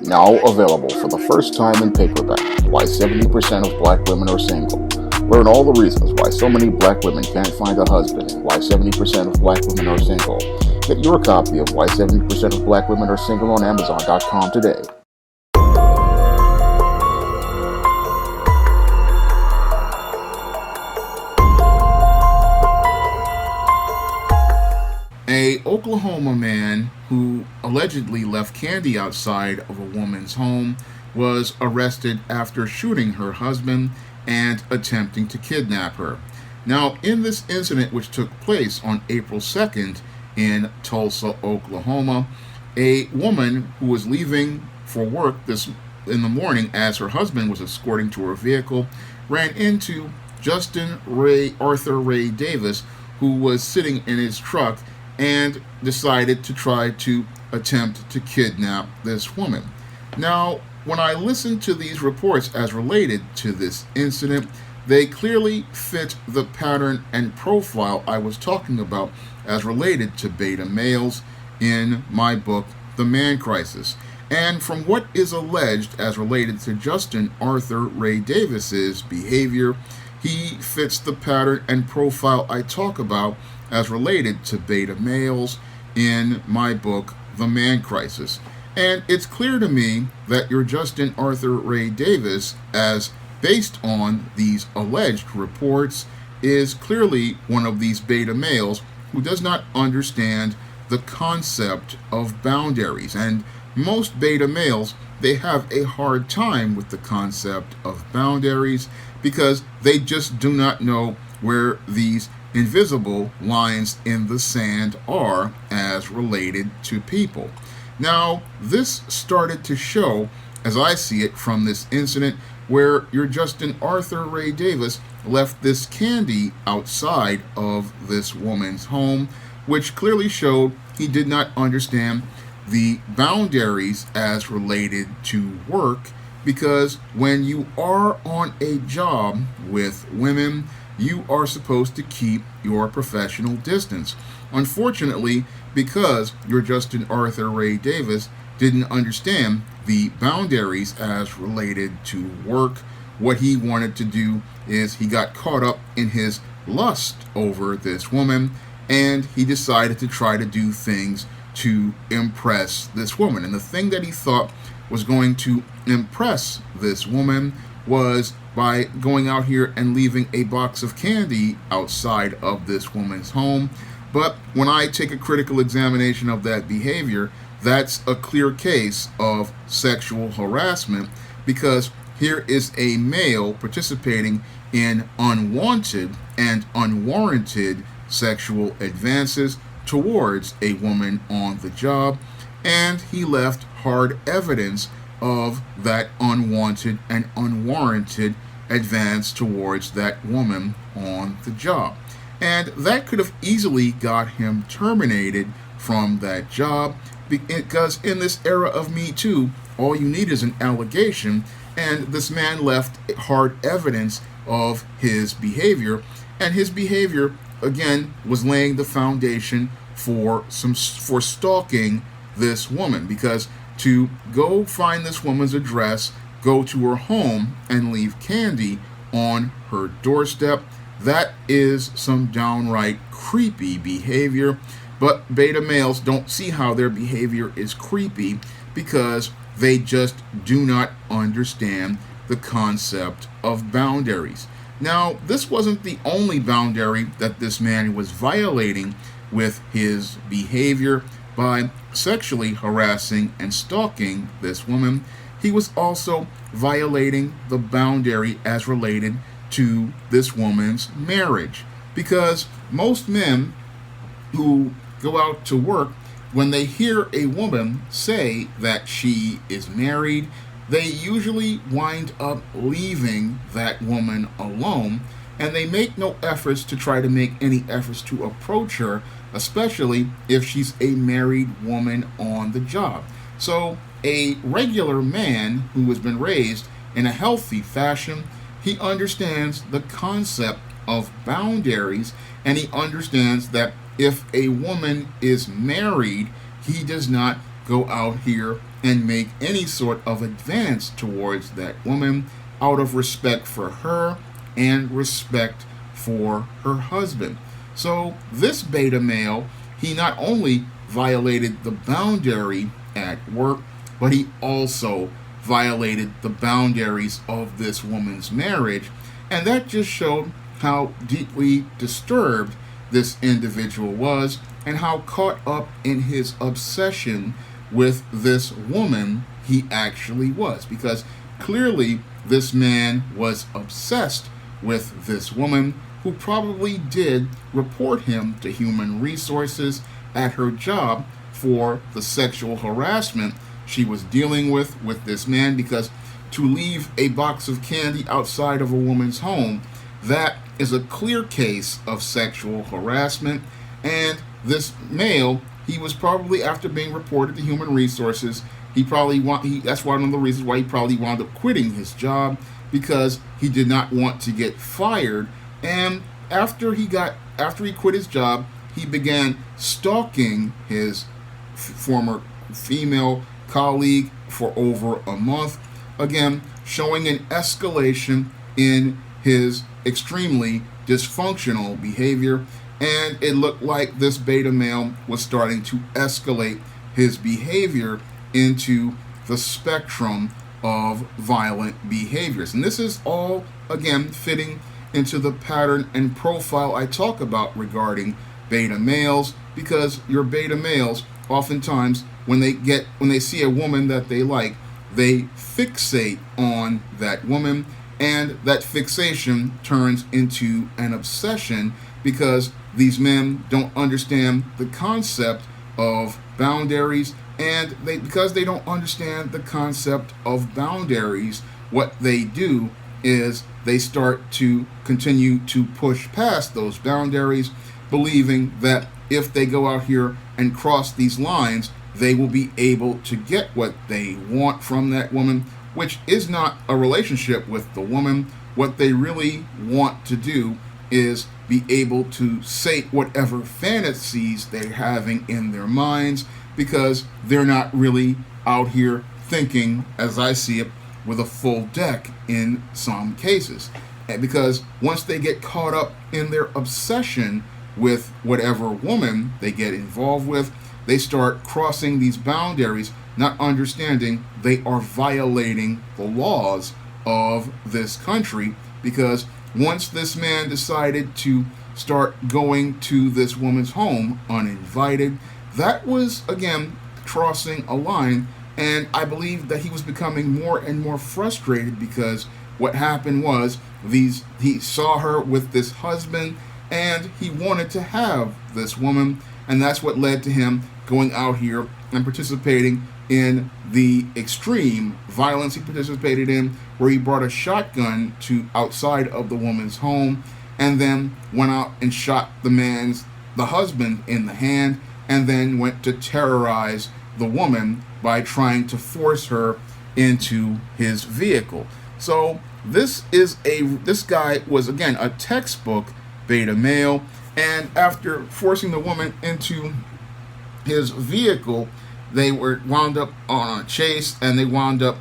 Now available for the first time in paperback. Why 70% of black women are single. Learn all the reasons why so many black women can't find a husband and why 70% of black women are single. Get your copy of Why 70% of Black Women Are Single on Amazon.com today. A Oklahoma man who allegedly left candy outside of a woman's home was arrested after shooting her husband and attempting to kidnap her. Now, in this incident, which took place on April 2nd in Tulsa, Oklahoma, a woman who was leaving for work this in the morning as her husband was escorting to her vehicle ran into Arthur Ray Davis, who was sitting in his truck and decided to try to attempt to kidnap this woman. Now, when I listened to these reports as related to this incident, they clearly fit the pattern and profile I was talking about as related to beta males in my book, The Man Crisis. And from what is alleged as related to Justin Arthur Ray Davis's behavior, he fits the pattern and profile I talk about as related to beta males in my book, The Man Crisis. And it's clear to me that your Justin Arthur Ray Davis, as based on these alleged reports, is clearly one of these beta males who does not understand the concept of boundaries. And most beta males, they have a hard time with the concept of boundaries because they just do not know where these invisible lines in the sand are as related to people. Now, this started to show, as I see it from this incident, where your Justin Arthur Ray Davis left this candy outside of this woman's home, which clearly showed he did not understand the boundaries as related to work, because when you are on a job with women, you are supposed to keep your professional distance. Unfortunately, because your Justin Arthur Ray Davis didn't understand the boundaries as related to work, what he wanted to do is he got caught up in his lust over this woman, and he decided to try to do things to impress this woman. And the thing that he thought was going to impress this woman was by going out here and leaving a box of candy outside of this woman's home. But when I take a critical examination of that behavior, that's a clear case of sexual harassment, because here is a male participating in unwanted and unwarranted sexual advances towards a woman on the job, and he left hard evidence of that unwanted and unwarranted advance towards that woman on the job. And that could have easily got him terminated from that job, because in this era of Me Too, all you need is an allegation, and this man left hard evidence of his behavior, and his behavior again was laying the foundation for stalking this woman, because to go find this woman's address, go to her home, and leave candy on her doorstep, that is some downright creepy behavior. But beta males don't see how their behavior is creepy because they just do not understand the concept of boundaries. Now, this wasn't the only boundary that this man was violating with his behavior by sexually harassing and stalking this woman. He was also violating the boundary as related to this woman's marriage, because most men who go out to work, when they hear a woman say that she is married, they usually wind up leaving that woman alone, and they make no efforts to try to make any efforts to approach her, especially if she's a married woman on the job. So a regular man who has been raised in a healthy fashion, he understands the concept of boundaries, and he understands that if a woman is married, he does not go out here and make any sort of advance towards that woman out of respect for her and respect for her husband. So this beta male, he not only violated the boundary at work, but he also violated the boundaries of this woman's marriage. And that just showed how deeply disturbed this individual was and how caught up in his obsession with this woman he actually was. Because clearly this man was obsessed with this woman, who probably did report him to human resources at her job for the sexual harassment she was dealing with this man. Because to leave a box of candy outside of a woman's home, that is a clear case of sexual harassment. And this male, he was probably, after being reported to human resources, that's one of the reasons why he probably wound up quitting his job, because he did not want to get fired. And after he quit his job, he began stalking his former female colleague for over a month, again showing an escalation in his extremely dysfunctional behavior. And it looked like this beta male was starting to escalate his behavior into the spectrum of violent behaviors. And this is all, again, fitting into the pattern and profile I talk about regarding beta males, because your beta males, oftentimes, when they see a woman that they like, they fixate on that woman, and that fixation turns into an obsession, because these men don't understand the concept of boundaries. And because they don't understand the concept of boundaries, what they do is they start to continue to push past those boundaries, believing that if they go out here and cross these lines, they will be able to get what they want from that woman, which is not a relationship with the woman. What they really want to do is be able to sate whatever fantasies they're having in their minds, because they're not really out here thinking, as I see it, with a full deck in some cases. And because once they get caught up in their obsession with whatever woman they get involved with, they start crossing these boundaries, not understanding they are violating the laws of this country. Because once this man decided to start going to this woman's home uninvited, that was, again, crossing a line. And I believe that he was becoming more and more frustrated, because what happened was he saw her with this husband, and he wanted to have this woman. And that's what led to him going out here and participating in the extreme violence he participated in, where he brought a shotgun to outside of the woman's home, and then went out and shot the husband in the hand, and then went to terrorize the woman by trying to force her into his vehicle. So this guy was, again, a textbook beta male. And after forcing the woman into his vehicle, they wound up on a chase, and they wound up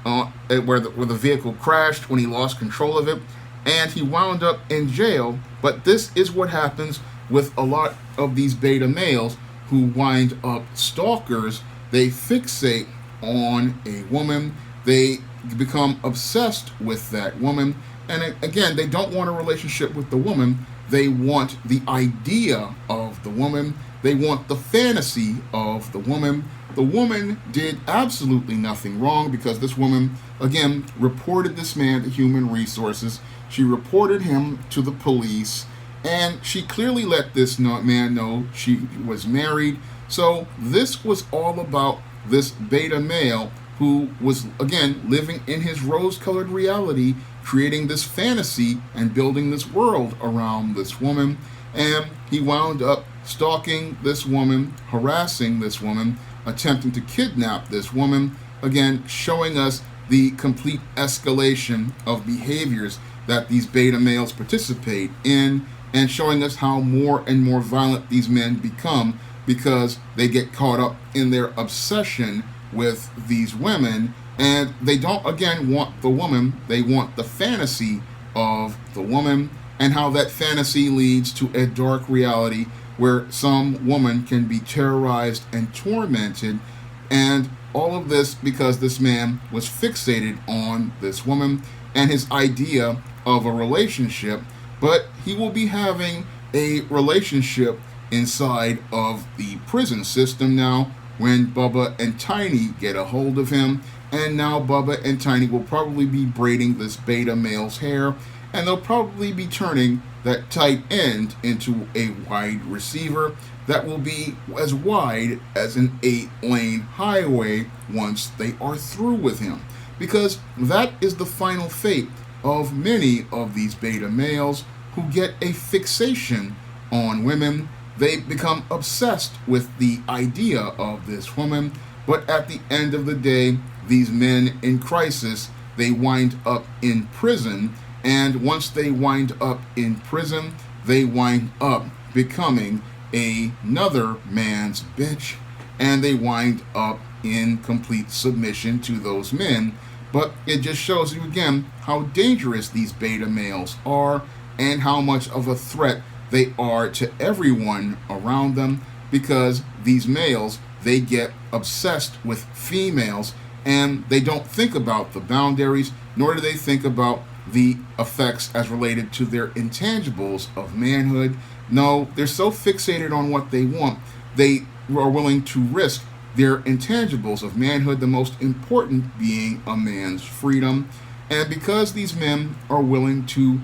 where the vehicle crashed when he lost control of it, and he wound up in jail. But this is what happens with a lot of these beta males who wind up stalkers. They fixate on a woman, they become obsessed with that woman, and again, they don't want a relationship with the woman. They want the idea of the woman. They want the fantasy of the woman. The woman did absolutely nothing wrong, because this woman, again, reported this man to human resources. She reported him to the police, and she clearly let this man know she was married. So this was all about this beta male who was, again, living in his rose-colored reality, creating this fantasy and building this world around this woman. And he wound up stalking this woman, harassing this woman, attempting to kidnap this woman, again, showing us the complete escalation of behaviors that these beta males participate in, and showing us how more and more violent these men become because they get caught up in their obsession with these women, and they don't again want the woman, they want the fantasy of the woman, and how that fantasy leads to a dark reality where some woman can be terrorized and tormented, and all of this because this man was fixated on this woman and his idea of a relationship. But he will be having a relationship inside of the prison system now when Bubba and Tiny get a hold of him. And now Bubba and Tiny will probably be braiding this beta male's hair, and they'll probably be turning that tight end into a wide receiver that will be as wide as an 8-lane highway once they are through with him. Because that is the final fate of many of these beta males who get a fixation on women. They become obsessed with the idea of this woman, but at the end of the day, these men in crisis, they wind up in prison, and once they wind up in prison, they wind up becoming another man's bitch, and they wind up in complete submission to those men. But it just shows you again how dangerous these beta males are and how much of a threat they are to everyone around them, because these males, they get obsessed with females and they don't think about the boundaries, nor do they think about the effects as related to their intangibles of manhood. No, they're so fixated on what they want, they are willing to risk their intangibles of manhood, the most important being a man's freedom. And because these men are willing to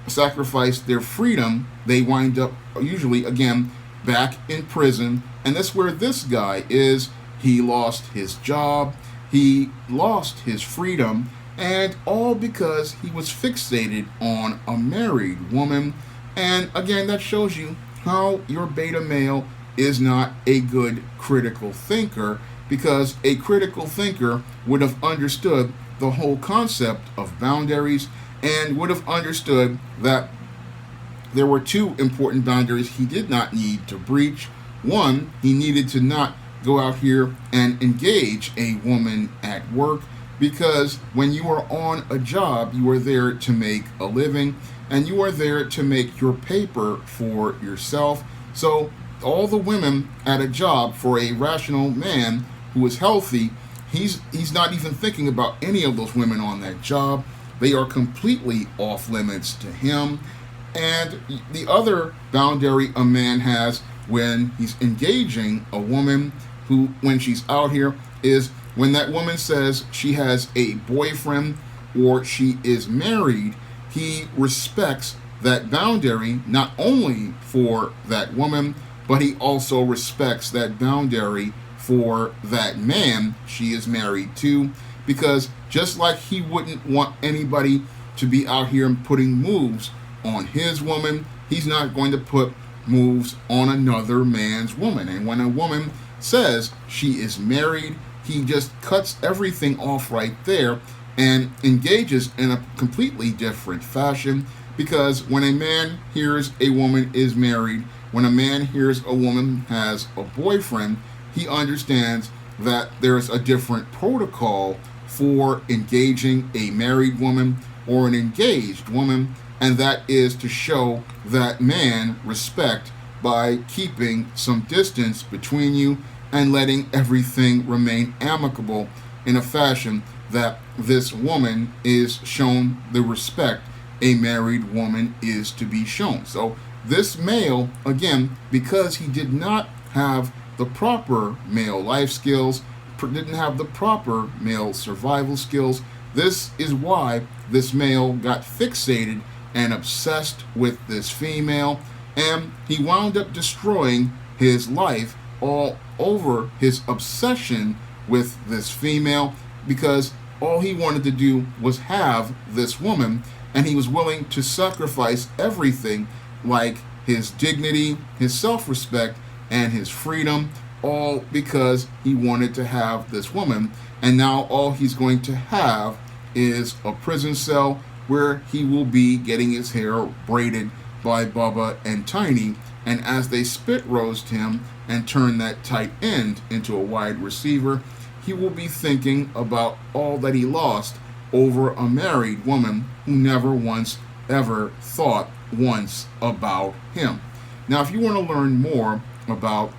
sacrifice their freedom, they wind up usually again back in prison. And that's where this guy is. He lost his job, he lost his freedom, and all because he was fixated on a married woman. And again, that shows you how your beta male is not a good critical thinker, because a critical thinker would have understood the whole concept of boundaries and would have understood that there were two important boundaries he did not need to breach. One, he needed to not go out here and engage a woman at work, because when you are on a job, you are there to make a living and you are there to make your paper for yourself. So all the women at a job, for a rational man who is healthy, he's not even thinking about any of those women on that job. They are completely off limits to him. And the other boundary a man has when he's engaging a woman who, when she's out here, is when that woman says she has a boyfriend or she is married, he respects that boundary not only for that woman, but he also respects that boundary for that man she is married to. Because just like he wouldn't want anybody to be out here and putting moves on his woman, he's not going to put moves on another man's woman. And when a woman says she is married, he just cuts everything off right there and engages in a completely different fashion. Because when a man hears a woman is married, when a man hears a woman has a boyfriend, he understands that there's a different protocol for engaging a married woman or an engaged woman, and that is to show that man respect by keeping some distance between you and letting everything remain amicable in a fashion that this woman is shown the respect a married woman is to be shown. So this male, again, because he did not have the proper male life skills, didn't have the proper male survival skills, this is why this male got fixated and obsessed with this female, and he wound up destroying his life all over his obsession with this female, because all he wanted to do was have this woman, and he was willing to sacrifice everything, like his dignity, his self-respect, and his freedom, all because he wanted to have this woman. And now all he's going to have is a prison cell where he will be getting his hair braided by Bubba and Tiny, and as they spit roast him, and turn that tight end into a wide receiver, he will be thinking about all that he lost over a married woman who never once ever thought once about him. Now, if you want to learn more about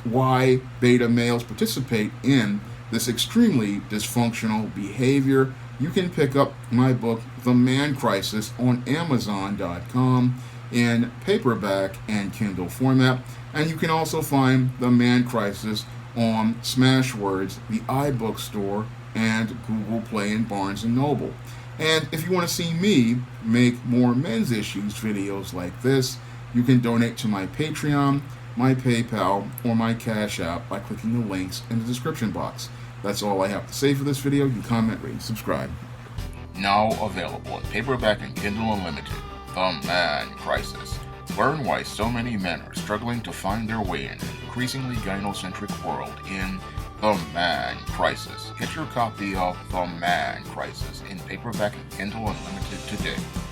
why beta males participate in this extremely dysfunctional behavior, you can pick up my book, The Man Crisis, on Amazon.com in paperback and Kindle format. And you can also find The Man Crisis on Smashwords, the iBookstore, and Google Play and Barnes & Noble. And if you want to see me make more men's issues videos like this, you can donate to my Patreon, my PayPal, or my Cash App by clicking the links in the description box. That's all I have to say for this video. You can comment, rate, and subscribe. Now available in paperback and Kindle Unlimited, The Man Crisis. Learn why so many men are struggling to find their way in an increasingly gynocentric world in The Man Crisis. Get your copy of The Man Crisis in paperback and Kindle Unlimited today.